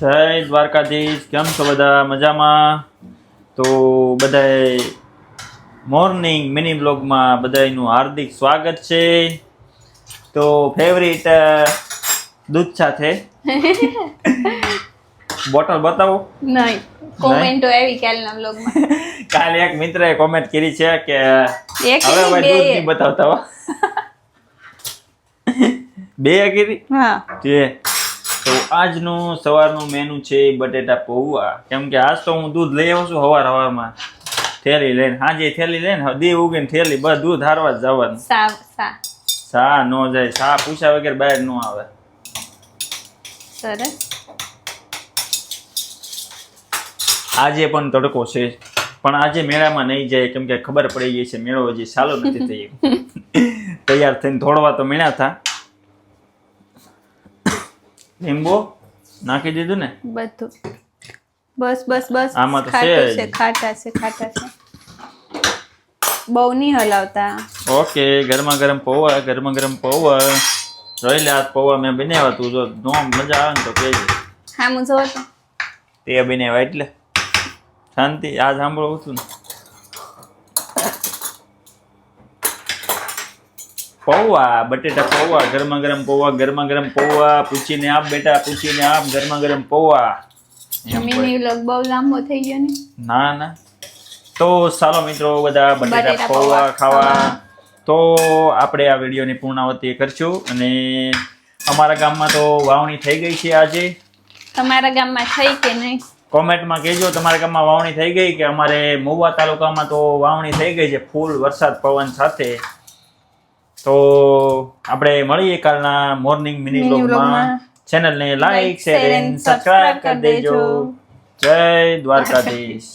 જય દ્વારકાધીશ. કેમ છો બધા? મજામાં? તો બધાય મોર્નિંગ મિની બ્લોગમાં બધાયનું હાર્દિક સ્વાગત છે. તો ફેવરિટ દૂધ સાથે બોટલ બતાવો. નહીં, કોમેન્ટો આવી કાલના બ્લોગમાં. કાલે એક મિત્રએ કોમેન્ટ કરી છે કે એક હવે નહીં, ભાઈ બે. દૂધ નહીં બતાવતા હો. બે કરી હા, જે તો આજનું સવારનું મેનુ છે બટેટા પૌવા. કેમ કે આજ તો હું દૂધ લઈ આવું છું સવારમાં થેલી લઈને. હાજે થેલી લઈને દી ઉગીને થેલી બસ દૂધ હારવા જ જવાનું. સા નો જાય, સા પૂછ્યા વગર બહાર નો આવે. સરસ. આજે પણ તડકો છે, પણ આજે મેળામાં નહીં જાય કેમ કે ખબર પડી ગઈ છે મેળો હજી ચાલુ નથી થયો. તૈયાર થઈને થોડવા તો મેળા થા. લીંબુ નાખી દીધું ને બધું. બસ આમાં તો ખાટું છે. છે, ખાટા છે. બહુ નહીં હલાવતા. ઓકે. ગરમા ગરમ પૌવા જોઈ લે. આ પૌવા મેં બનાવ્યા. તું જો નો મજા આવે ને તો કહેજે. હા, હું જોઉં તો. તે બનાવ્યા એટલે શાંતિ. આ સાંભળવું હતું ને. પૌવા, બટેટા પૌવા, ગરમા ગરમ પૌવા. પૂછીને આપ બેટા, પૂછીને આપ. ગરમા ગરમ પૌવા. મિની વ્લોગ બહુ લાંબો થઈ ગયો ને. ના તો ચાલો મિત્રો બધા બટેટા પૌવા ખાવા. તો આપણે આ વિડીયોની પૂર્ણાવતી કરશું. અને અમારા ગામમાં તો વાવણી થઈ ગઈ છે આજે. તમારા ગામમાં થઈ કે નહીં? કોમેન્ટમાં કહેજો તમારા ગામમાં વાવણી થઈ ગઈ કે. અમારે મહુવા તાલુકામાં તો વાવણી થઈ ગઈ છે ફૂલ વરસાદ પવન સાથે. તો આપણે મળીએ કાલના મોર્નિંગ મિની બ્લોગમાં. ચેનલને લાઈક શેર એન્ડ સબસ્ક્રાઇબ કરી દેજો. જય દ્વારકાધીશ.